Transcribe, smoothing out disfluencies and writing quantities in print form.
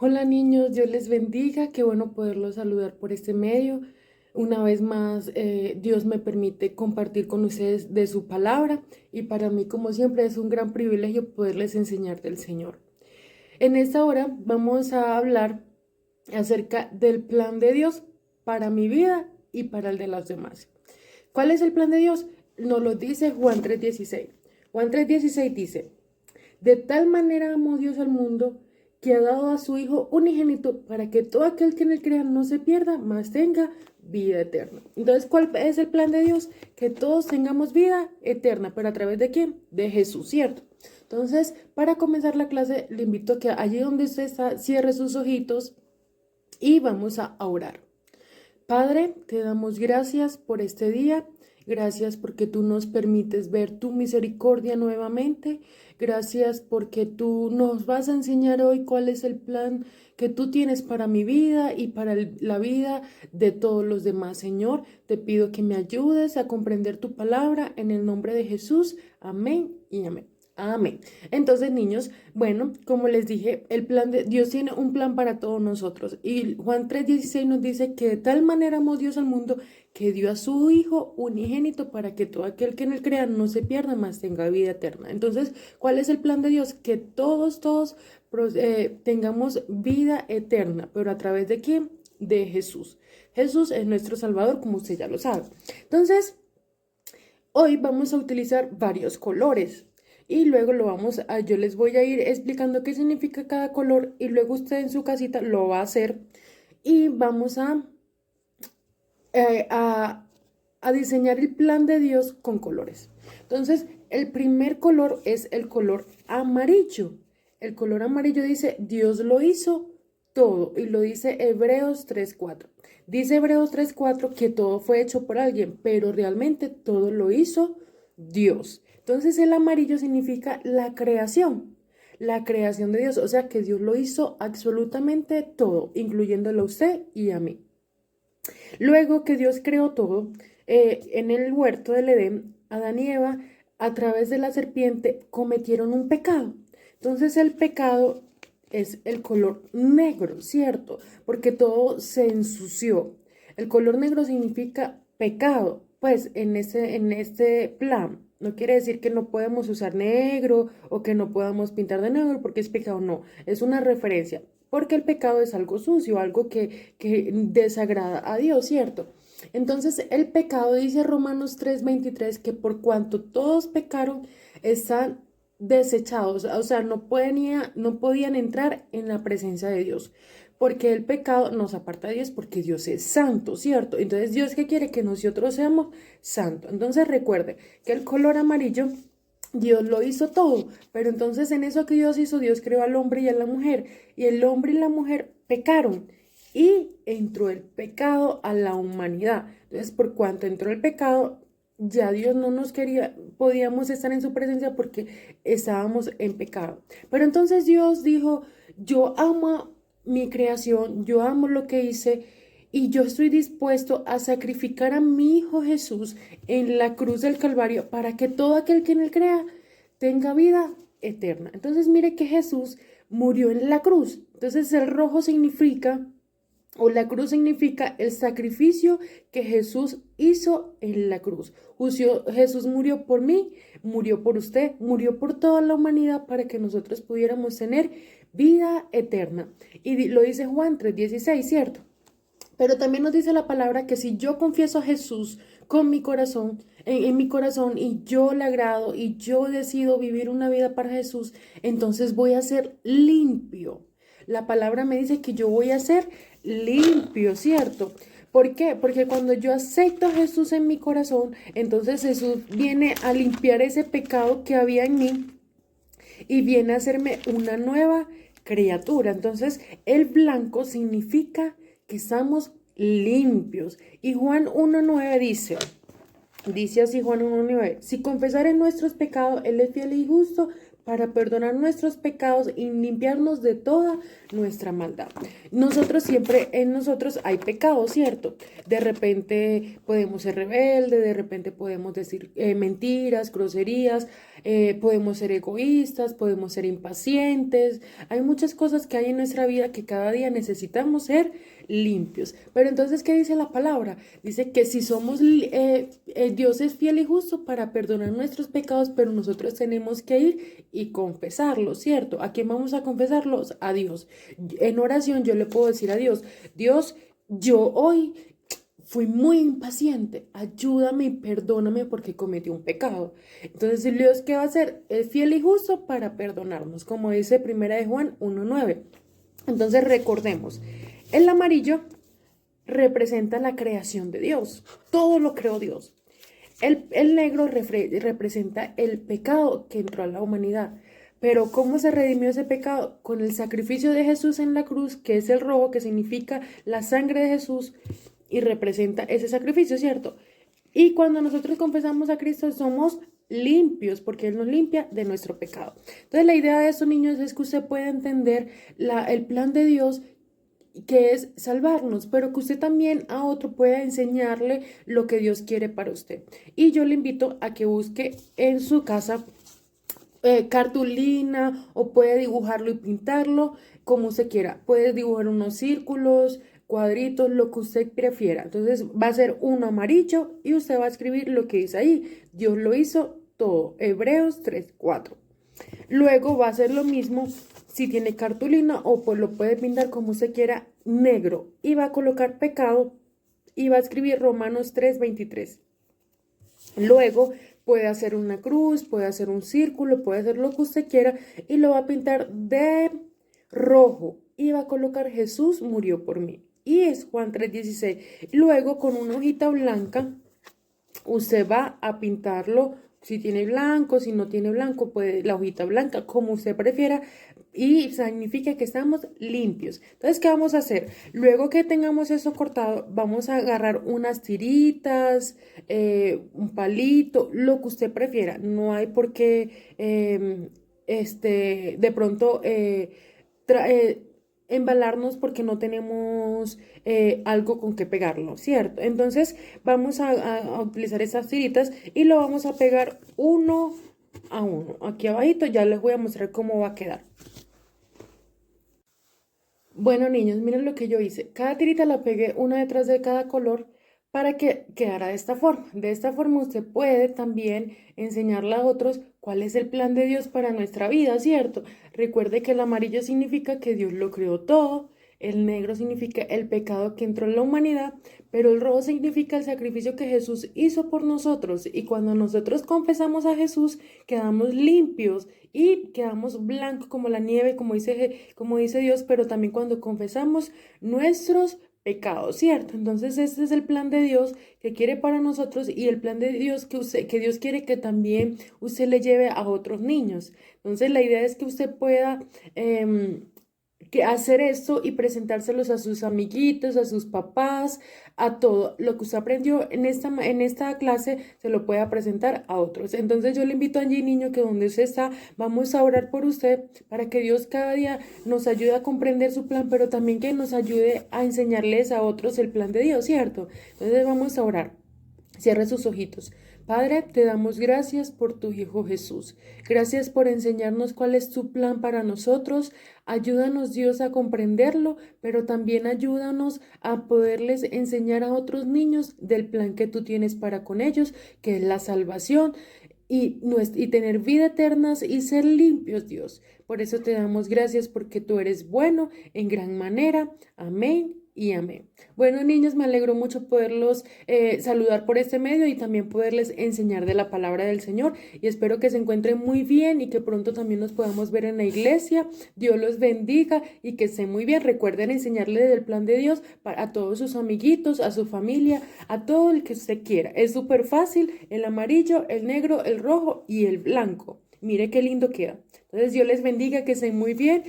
Hola niños, Dios les bendiga, qué bueno poderlos saludar por este medio. Una vez más, Dios me permite compartir con ustedes de su palabra y para mí, como siempre, es un gran privilegio poderles enseñar del Señor. En esta hora vamos a hablar acerca del plan de Dios para mi vida y para el de los demás. ¿Cuál es el plan de Dios? Nos lo dice Juan 3:16. Juan 3:16 dice: de tal manera amó Dios al mundo que ha dado a su Hijo unigénito para que todo aquel que en él crea no se pierda, mas tenga vida eterna. Entonces, ¿cuál es el plan de Dios? Que todos tengamos vida eterna, pero ¿a través de quién? De Jesús, ¿cierto? Entonces, para comenzar la clase, le invito a que allí donde usted está, cierre sus ojitos y vamos a orar. Padre, te damos gracias por este día. Gracias porque tú nos permites ver tu misericordia nuevamente. Gracias porque tú nos vas a enseñar hoy cuál es el plan que tú tienes para mi vida y para la vida de todos los demás. Señor, te pido que me ayudes a comprender tu palabra en el nombre de Jesús. Amén y amén. Amén. Entonces, niños, bueno, como les dije, el plan de Dios tiene un plan para todos nosotros. Y Juan 3:16 nos dice que de tal manera amó Dios al mundo que dio a su Hijo unigénito para que todo aquel que en él crea no se pierda, mas tenga vida eterna. Entonces, ¿cuál es el plan de Dios? Que todos tengamos vida eterna, pero ¿a través de quién? De Jesús. Jesús es nuestro Salvador, como usted ya lo sabe. Entonces, hoy vamos a utilizar varios colores y luego yo les voy a ir explicando qué significa cada color y luego usted en su casita lo va a hacer y vamos eh, a, a diseñar el plan de Dios con colores. Entonces, el primer color es el color amarillo. El color amarillo dice, Dios lo hizo todo y lo dice Hebreos 3:4. Dice Hebreos 3:4 que todo fue hecho por alguien, pero realmente todo lo hizo Dios. Entonces el amarillo significa la creación de Dios, o sea que Dios lo hizo absolutamente todo, incluyéndolo a usted y a mí. Luego que Dios creó todo, en el huerto del Edén, Adán y Eva, a través de la serpiente, cometieron un pecado. Entonces el pecado es el color negro, ¿cierto? Porque todo se ensució. El color negro significa pecado, pues en este plan. No quiere decir que no podemos usar negro o que no podamos pintar de negro porque es pecado, no, es una referencia porque el pecado es algo sucio, algo que desagrada a Dios, ¿cierto? Entonces el pecado, dice Romanos 3:23, que por cuanto todos pecaron, están desechados, o sea, no podían entrar en la presencia de Dios, porque el pecado nos aparta de Dios, porque Dios es santo, ¿cierto? Entonces, ¿Dios qué quiere? Que nosotros seamos santos. Entonces, recuerde que el color amarillo Dios lo hizo todo, pero entonces en eso que Dios hizo, Dios creó al hombre y a la mujer, y el hombre y la mujer pecaron, y entró el pecado a la humanidad. Entonces, por cuanto entró el pecado, ya Dios no nos quería, podíamos estar en su presencia porque estábamos en pecado. Pero entonces Dios dijo, yo amo mi creación, yo amo lo que hice, y yo estoy dispuesto a sacrificar a mi Hijo Jesús en la cruz del Calvario para que todo aquel que en él crea tenga vida eterna. Entonces mire que Jesús murió en la cruz. Entonces el rojo significa, o la cruz significa el sacrificio que Jesús hizo en la cruz. Jesús murió por mí, murió por usted, murió por toda la humanidad para que nosotros pudiéramos tener vida eterna. Y lo dice Juan 3:16, ¿cierto? Pero también nos dice la palabra que si yo confieso a Jesús con mi corazón, en mi corazón, y yo le agrado y yo decido vivir una vida para Jesús, entonces voy a ser limpio. La palabra me dice que yo voy a ser limpio, ¿cierto? ¿Por qué? Porque cuando yo acepto a Jesús en mi corazón, entonces Jesús viene a limpiar ese pecado que había en mí y viene a hacerme una nueva criatura. Entonces, el blanco significa que estamos limpios. Y Juan 1:9 dice así Juan 1:9, si confesaren nuestros pecados, Él es fiel y justo para perdonar nuestros pecados y limpiarnos de toda nuestra maldad. Nosotros siempre, en nosotros hay pecado, ¿cierto? De repente podemos ser rebeldes, de repente podemos decir mentiras, groserías, podemos ser egoístas, podemos ser impacientes. Hay muchas cosas que hay en nuestra vida que cada día necesitamos ser limpios. Pero entonces, ¿qué dice la palabra? Dice que si somos, Dios es fiel y justo para perdonar nuestros pecados, pero nosotros tenemos que ir y confesarlos, ¿cierto? ¿A quién vamos a confesarlos? A Dios. En oración yo le puedo decir a Dios, Dios, yo hoy fui muy impaciente, ayúdame y perdóname porque cometí un pecado. Entonces, Dios, ¿qué va a hacer? Es fiel y justo para perdonarnos, como dice Primera de Juan 1:9. Entonces, recordemos, el amarillo representa la creación de Dios, todo lo creó Dios. El negro representa el pecado que entró a la humanidad. Pero ¿cómo se redimió ese pecado? Con el sacrificio de Jesús en la cruz, que es el rojo, que significa la sangre de Jesús y representa ese sacrificio, ¿cierto? Y cuando nosotros confesamos a Cristo somos limpios porque Él nos limpia de nuestro pecado. Entonces la idea de estos niños es que usted pueda entender el plan de Dios, que es salvarnos, pero que usted también a otro pueda enseñarle lo que Dios quiere para usted. Y yo le invito a que busque en su casa cartulina o puede dibujarlo y pintarlo como usted quiera. Puede dibujar unos círculos, cuadritos, lo que usted prefiera. Entonces va a ser uno amarillo y usted va a escribir lo que dice ahí. Dios lo hizo todo. Hebreos 3:4. Luego va a ser lo mismo si tiene cartulina o pues lo puede pintar como usted quiera, negro. Y va a colocar pecado y va a escribir Romanos 3:23. Luego puede hacer una cruz, puede hacer un círculo, puede hacer lo que usted quiera y lo va a pintar de rojo y va a colocar Jesús murió por mí. Y es Juan 3:16. Luego con una hojita blanca usted va a pintarlo, si tiene blanco, si no tiene blanco, puede la hojita blanca, como usted prefiera, y significa que estamos limpios. Entonces, ¿qué vamos a hacer? Luego que tengamos eso cortado, vamos a agarrar unas tiritas, un palito, lo que usted prefiera. No hay por qué, de pronto, embalarnos porque no tenemos algo con que pegarlo, ¿cierto? Entonces vamos a utilizar estas tiritas y lo vamos a pegar uno a uno. Aquí abajito ya les voy a mostrar cómo va a quedar. Bueno, niños, miren lo que yo hice. Cada tirita la pegué una detrás de cada color para que quedara de esta forma. De esta forma usted puede también enseñarle a otros cuál es el plan de Dios para nuestra vida, ¿cierto? Recuerde que el amarillo significa que Dios lo creó todo, el negro significa el pecado que entró en la humanidad, pero el rojo significa el sacrificio que Jesús hizo por nosotros. Y cuando nosotros confesamos a Jesús, quedamos limpios y quedamos blancos como la nieve, como dice Dios, pero también cuando confesamos nuestros pecados, ¿cierto? Entonces este es el plan de Dios que quiere para nosotros y el plan de Dios que Dios quiere que también usted le lleve a otros niños. Entonces la idea es que usted pueda que hacer esto y presentárselos a sus amiguitos, a sus papás, a todo. Lo que usted aprendió en esta clase se lo puede presentar a otros. Entonces yo le invito allí, niño, que donde usted está, vamos a orar por usted para que Dios cada día nos ayude a comprender su plan, pero también que nos ayude a enseñarles a otros el plan de Dios, ¿cierto? Entonces vamos a orar. Cierre sus ojitos. Padre, te damos gracias por tu Hijo Jesús. Gracias por enseñarnos cuál es tu plan para nosotros. Ayúdanos, Dios, a comprenderlo, pero también ayúdanos a poderles enseñar a otros niños del plan que tú tienes para con ellos, que es la salvación y tener vida eterna y ser limpios, Dios. Por eso te damos gracias porque tú eres bueno en gran manera. Amén y amén. Bueno, niños, me alegro mucho poderlos saludar por este medio y también poderles enseñar de la palabra del Señor y espero que se encuentren muy bien y que pronto también nos podamos ver en la iglesia. Dios los bendiga y que estén muy bien. Recuerden enseñarle del plan de Dios a todos sus amiguitos, a su familia, a todo el que usted quiera. Es súper fácil, el amarillo, el negro, el rojo y el blanco. Mire qué lindo queda. Entonces, Dios les bendiga, que estén muy bien.